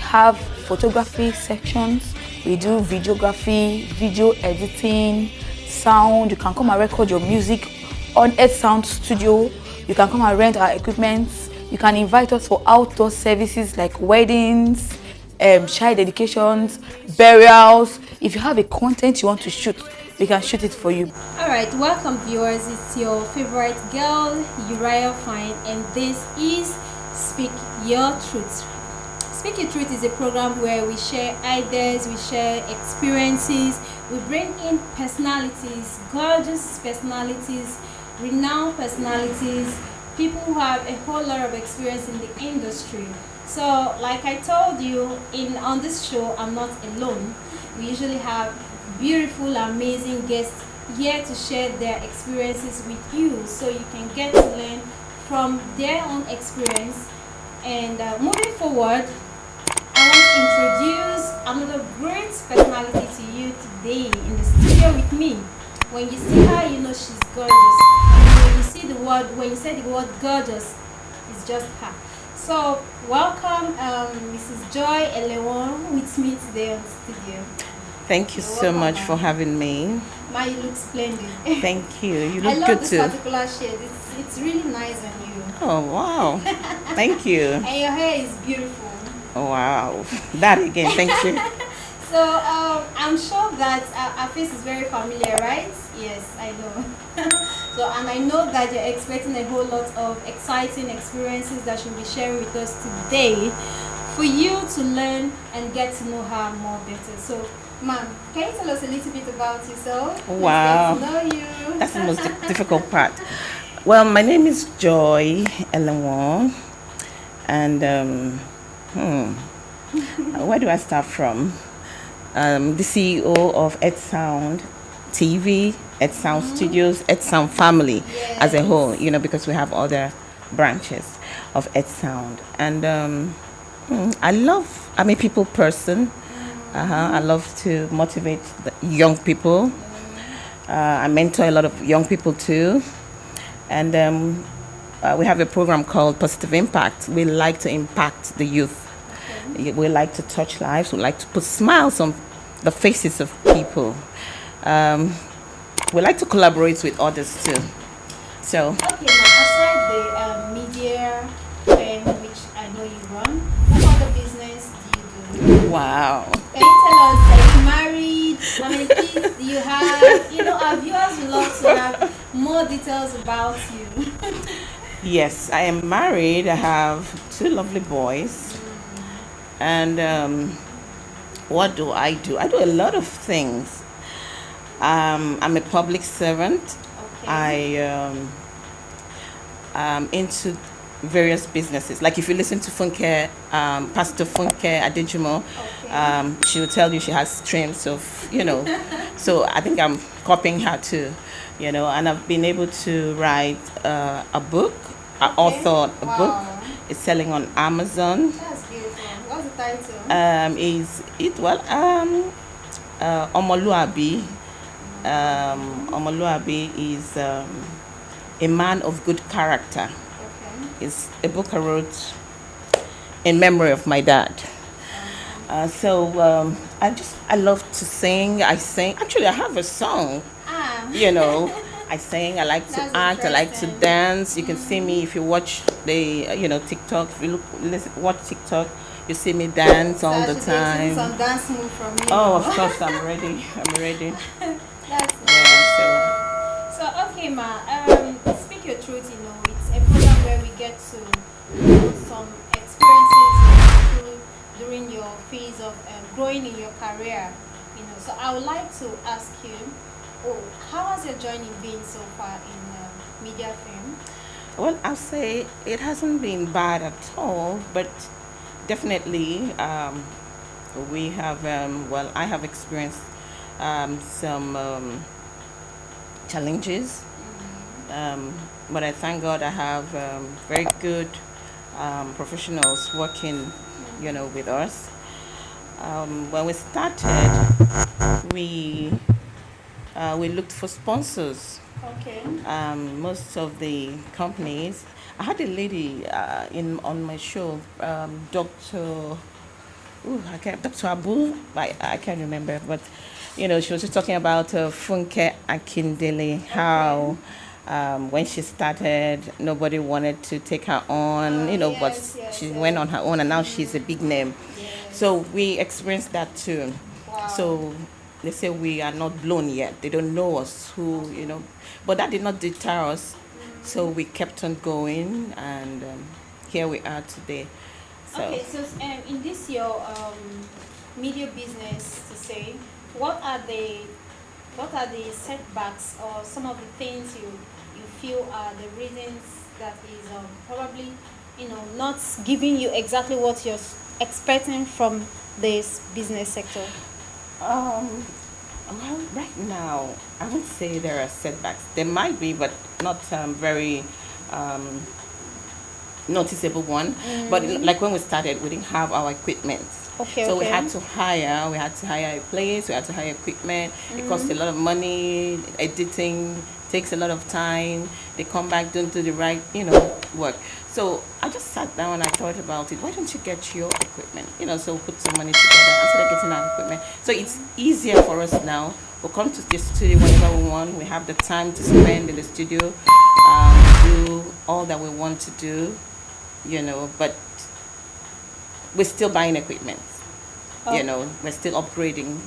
have photography sections. We do videography, video editing, sound. You can come and record your music on Ed Sound Studio. You can come and rent our equipment. You can invite us for outdoor services like weddings, child dedications, burials. If you have a content you want to shoot, we can shoot it for you. Alright, welcome viewers. It's your favorite girl, Uriah Fine, and this is Speak Your Truth. Speak Your Truth is a program where we share ideas, we share experiences, we bring in personalities, gorgeous personalities, renowned personalities, people who have a whole lot of experience in the industry. So, like I told you, on this show, I'm not alone. We usually have beautiful, amazing guests here to share their experiences with you, so you can get to learn from their own experience. And moving forward, I want to introduce another great personality to you today in the studio with me. When you see her, you know she's gorgeous. When you say the word gorgeous, it's just her. So welcome, Mrs. Joy Elenwo, with me today on the studio. Thank you so much for having me. Ma, you look splendid. Thank you. You I look love good this too. particular shade. It's really nice on you. Oh wow! Thank you. And your hair is beautiful. Oh, wow! That again. Thank you. So I'm sure that our face is very familiar, right? Yes, I know. And I know that you're expecting a whole lot of exciting experiences that she'll be sharing with us today for you to learn and get to know her more better. So, ma'am, can you tell us a little bit about yourself? Wow. Let's get to know you. That's the most difficult part. Well, my name is Joy Elenwo, and where do I start from? The CEO of Ed Sound TV, Ed Sound Studios, Ed Sound Family as a whole, because we have other branches of Ed Sound. And I'm a people person. I love to motivate the young people. I mentor a lot of young people too. And we have a program called Positive Impact. We like to impact the youth. We like to touch lives. We like to put smiles on the faces of people. We like to collaborate with others too. So. Okay, now aside the media firm, which I know you run, what other business do you do? Wow. Can you tell us, are you married? How many kids do you have? Our viewers would love to have more details about you. Yes, I am married. I have 2 lovely boys. And what do? I do a lot of things. I'm a public servant. Okay. I'm into various businesses. Like if you listen to Funke, Pastor Funke Adejumo, she will tell you she has streams of, So I think I'm copying her too, And I've been able to write a book. I authored a book. It's selling on Amazon. That's beautiful. What's the title? Omoluabi. Omoluabi is a man of good character. Okay. It's a book I wrote in memory of my dad. I love to sing. I sing. Actually, I have a song. I sing. I like to That's act. I like to interesting. dance. You can see me if you watch the TikTok. If you watch TikTok, you see me dance all the time. Some dance move from you. Oh, of course, I'm ready. I'm ready. That's Yeah. So okay, ma. Speak your truth. It's a program where we get to know some experiences you went through during your phase of growing in your career. So I would like to ask you, how has your journey been so far in media film? Well, I'll say it hasn't been bad at all, but definitely we have. I have experienced some challenges. But I thank God I have very good professionals working, with us. When we started, we looked for sponsors. Okay. Most of the companies. I had a lady on my show, Dr. I can't, Dr. Abu, I can't remember, but she was just talking about Funke Akindele, how when she started, nobody wanted to take her on, but she went on her own, and now she's a big name. So we experienced that too. So they say we are not blown yet. They don't know us, but that did not deter us. So we kept on going, and here we are today. So. Okay, so in this your media business, to say, what are the setbacks or some of the things you feel are the reasons that is probably not giving you exactly what you're expecting from this business sector? Well, right now, I would say there are setbacks. There might be, but not very noticeable one. But like when we started, we didn't have our equipment. So we had to hire a place, we had to hire equipment. It costs a lot of money. Editing takes a lot of time. They come back, don't do the right, work. So I just sat down and I thought about it. Why don't you get your equipment? So put some money together instead of getting our equipment. So it's easier for us now. We'll come to the studio whenever we want. We have the time to spend in the studio, do all that we want to do, but we're still buying equipment. We're still upgrading,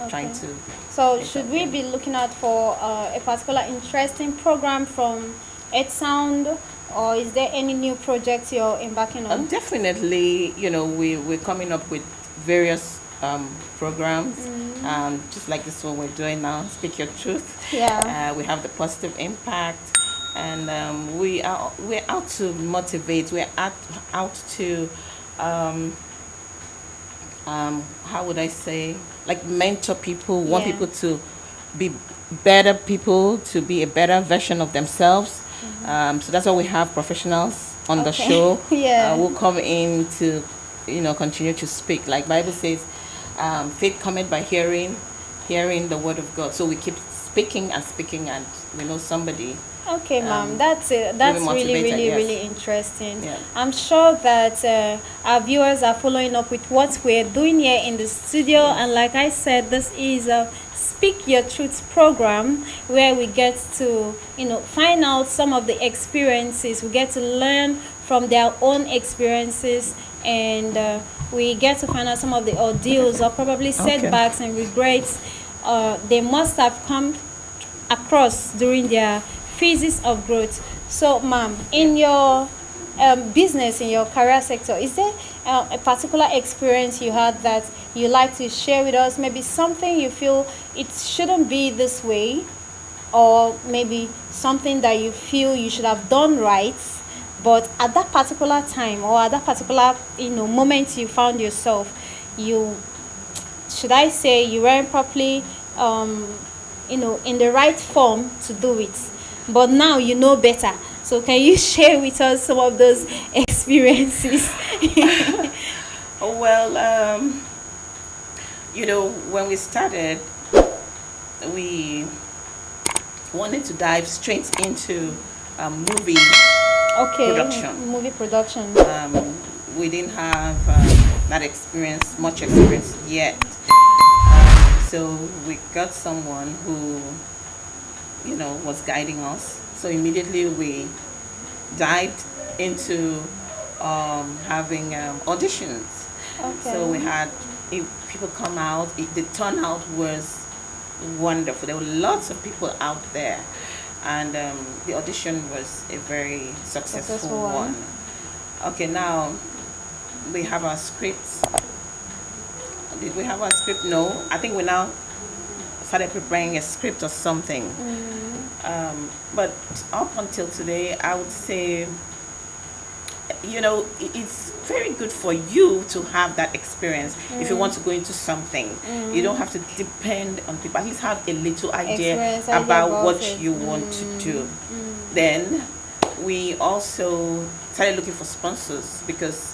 trying to. So should we be looking out for a particular interesting program from Ed Sound, or is there any new projects you're embarking on? Definitely, we're coming up with various programs, just like this one we're doing now, Speak Your Truth. Yeah. We have the positive impact, and we're out to motivate. We're out to how would I say, like mentor people, want people to be better people, to be a better version of themselves. So that's why we have professionals on the show. Who come in to, continue to speak. Like Bible says, faith cometh by hearing the word of God. So we keep speaking, and we know somebody. Okay, ma'am, that's it. That's really interesting. Yeah. I'm sure that our viewers are following up with what we're doing here in the studio. And like I said, this is a Speak Your Truth program where we get to, find out some of the experiences. We get to learn from their own experiences, and we get to find out some of the ordeals or probably setbacks and regrets they must have come across during their phases of growth. So, ma'am, in your business, in your career sector, is there a particular experience you had that you like to share with us? Maybe something you feel it shouldn't be this way, or maybe something that you feel you should have done right, but at that particular time or at that particular moment you found yourself, you weren't properly in the right form to do it, but now you know better. So can you share with us some of those experiences? Well, when we started, we wanted to dive straight into movie production. Movie production. We didn't have much experience yet. So we got someone who, was guiding us. So immediately we dived into having auditions. So we had people come out. The turnout was wonderful. There were lots of people out there, and the audition was a very successful one. Okay, now we have our scripts. Did we have our script? No. I think we now started preparing a script or something. But up until today, I would say, it's very good for you to have that experience if you want to go into something. You don't have to depend on people. At least have a little idea about what you want to do. Then we also started looking for sponsors, because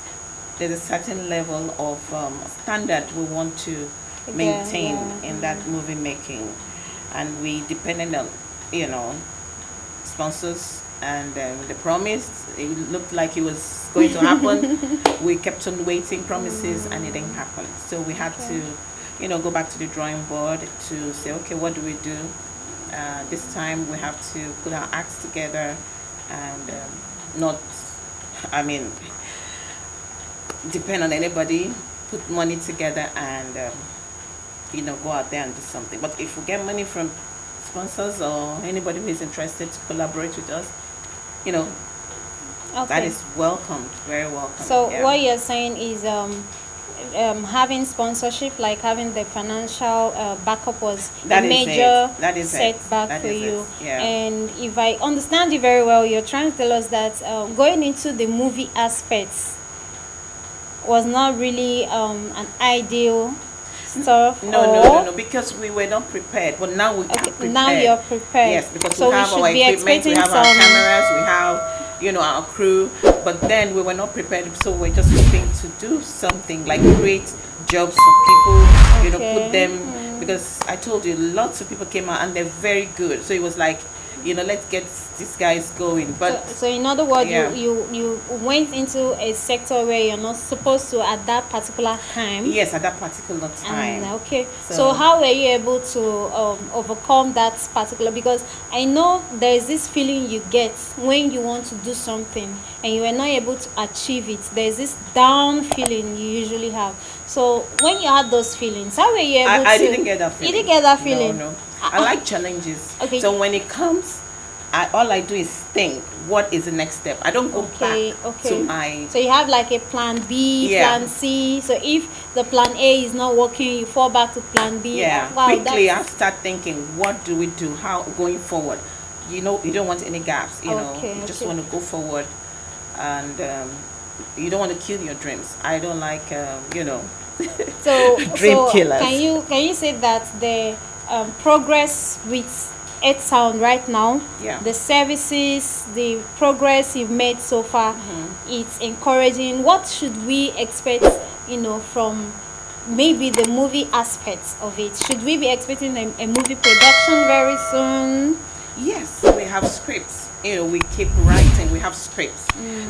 there's a certain level of standard we want to maintain in that movie making, and we depended on sponsors, and they promised. It looked like it was going to happen. We kept on waiting promises and it didn't happen. So we had to, go back to the drawing board to say, okay, what do we do? This time we have to put our acts together and not, I mean, depend on anybody, put money together and, go out there and do something. But if we get money from sponsors or anybody who is interested to collaborate with us, that is welcomed, very welcome. So what you're saying is having sponsorship, like having the financial backup was a major setback for you. Yeah. And if I understand you very well, you're trying to tell us that going into the movie aspects was not really an ideal stuff. No, because we were not prepared. But now we are prepared. Now you're prepared. Yes, because so we have our equipment, we have our cameras, we have our crew. But then we were not prepared, so we're just hoping to do something like create jobs for people. Put them because I told you lots of people came out and they're very good. So it was like, let's get these guys going. But so in other words, you went into a sector where you're not supposed to at that particular time. Yes, at that particular time. And, so how were you able to overcome that particular? Because I know there is this feeling you get when you want to do something and you are not able to achieve it. There's this down feeling you usually have. So when you had those feelings, how were you able to? I didn't get that feeling. You didn't get that feeling? No. I like challenges. Okay. So when it comes, all I do is think, what is the next step? I don't go back to my... So you have like a plan B, plan C. So if the plan A is not working, you fall back to plan B. Yeah, quickly I start thinking, what do we do? How going forward? You don't want any gaps. You just want to go forward. And you don't want to kill your dreams. I don't like, dream killers. Can you say that the progress with Earth Sound right now, the services, the progress you've made so far, it's encouraging. What should we expect, from maybe the movie aspects of it? Should we be expecting a movie production very soon? Yes, we have scripts. We keep writing. We have scripts.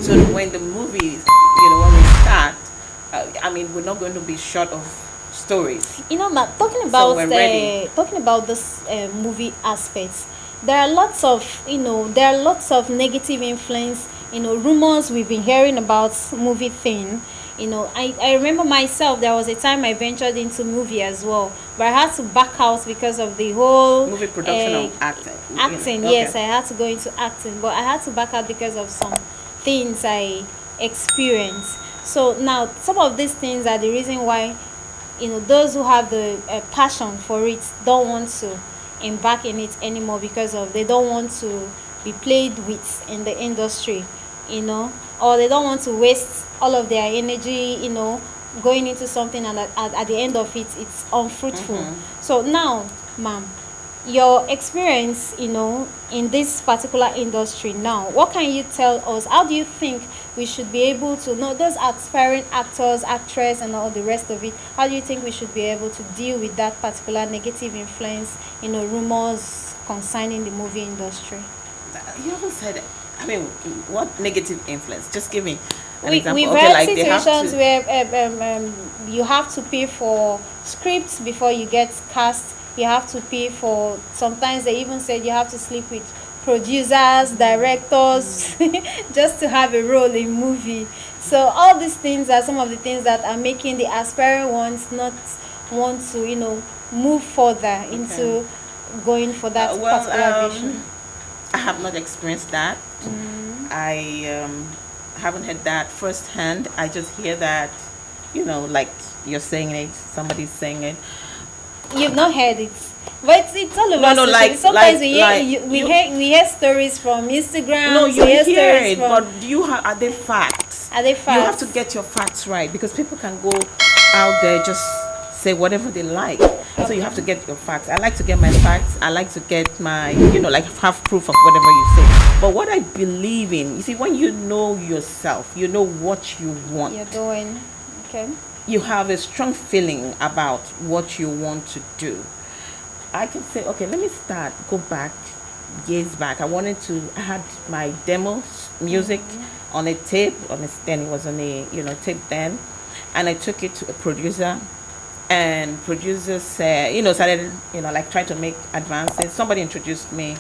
So when the movies, when we start, we're not going to be short of stories. Talking about this movie aspects, there are lots of negative influence, rumors we've been hearing about movie thing. I remember myself, there was a time I ventured into movie as well, but I had to back out because of the whole movie production of acting. Yes, I had to go into acting, but I had to back out because of some things I experienced. So now some of these things are the reason why those who have the passion for it don't want to embark in it anymore, because of they don't want to be played with in the industry, or they don't want to waste all of their energy, going into something and at the end of it, it's unfruitful. So now, ma'am, your experience, in this particular industry now, what can you tell us? How do you think we should be able to know those aspiring actors, actress, and all the rest of it? How do you think we should be able to deal with that particular negative influence, rumors concerning the movie industry? You haven't said it. What negative influence? Just give me an example. We've had situations where you have to pay for scripts before you get cast. You have to pay for, sometimes they even said you have to sleep with producers, directors, just to have a role in movie. So all these things are some of the things that are making the aspiring ones not want to, move further into going for that particular vision. I have not experienced that. I haven't had that firsthand. I just hear that, like you're saying it, somebody's saying it. You've not heard it, but it's all over. No, sometimes we hear stories from Instagram. No, you hear it, but are they facts? Are they facts? You have to get your facts right, because people can go out there just say whatever they like. So you have to get your facts. I like to get my facts. I like to get my, have proof of whatever you say. But what I believe in, you see, when you know yourself, you know what you want. You're doing, okay. You have a strong feeling about what you want to do. I can say, okay, let me go back, years back. I had my demos, music, on a tape. Then it was on a tape then, and I took it to a producer, and producer said, started like trying to make advances. Somebody introduced me,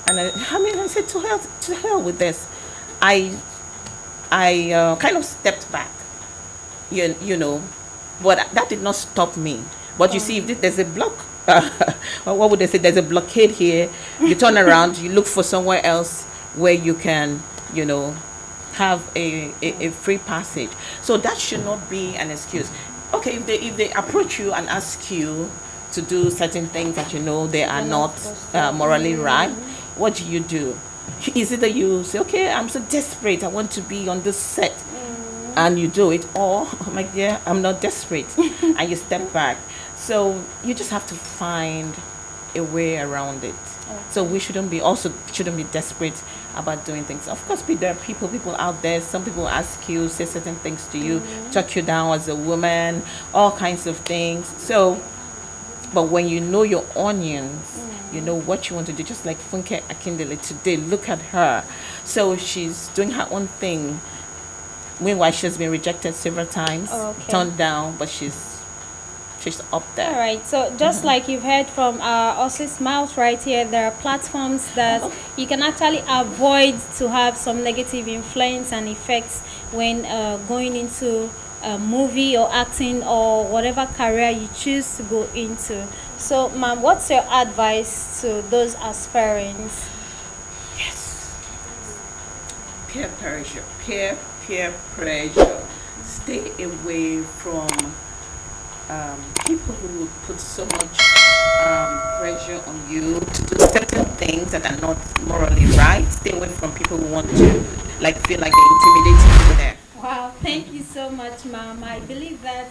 and I said, to hell with this. I kind of stepped back, you know, but that did not stop me. But you see, if there's a block, what would they say? There's a blockade here. You turn around, you look for somewhere else where you can, have a free passage. So that should not be an excuse. Okay, if they approach you and ask you to do certain things that they are not morally right, what do? Is it that you say, okay, I'm so desperate, I want to be on this set, and you do it, or my dear, I'm not desperate, and you step back. So you just have to find a way around it. Okay. So we shouldn't be desperate about doing things. Of course, there are people out there. Some people ask you, say certain things to you, talk you down as a woman, all kinds of things. So, but when you know your onions, you know what you want to do. Just like Funke Akindele today, look at her. So she's doing her own thing. Meanwhile, she's been rejected several times, turned down, but she's up there. All right. So just like you've heard from Osie's mouth right here, there are platforms that you can actually avoid to have some negative influence and effects when going into a movie or acting or whatever career you choose to go into. So, ma'am, what's your advice to those aspirants? Yes. Peer pressure. Peer pressure. Stay away from people who put so much pressure on you to do certain things that are not morally right. Stay away from people who want to feel like they're intimidating you there. Wow, thank you so much, ma'am. I believe that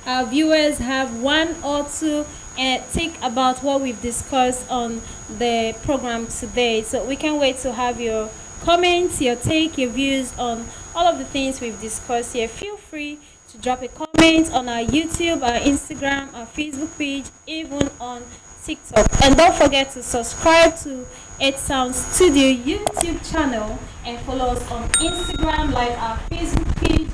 our viewers have one or two think about what we've discussed on the program today. So we can't wait to have your comments, your take, your views on all of the things we've discussed here. Feel free to drop a comment on our YouTube, our Instagram, our Facebook page, even on TikTok. And don't forget to subscribe to It Sounds Studio YouTube channel and follow us on Instagram, like our Facebook page.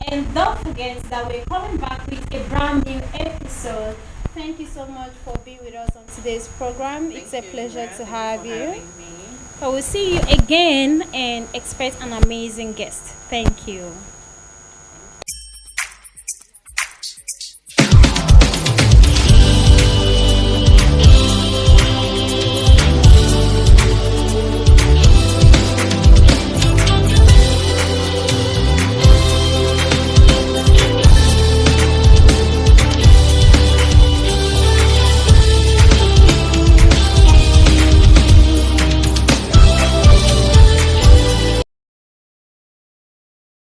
And don't forget that we're coming back with a brand new episode. Thank you so much for being with us on today's program. It's a pleasure to have you. I will see you again and expect an amazing guest. Thank you.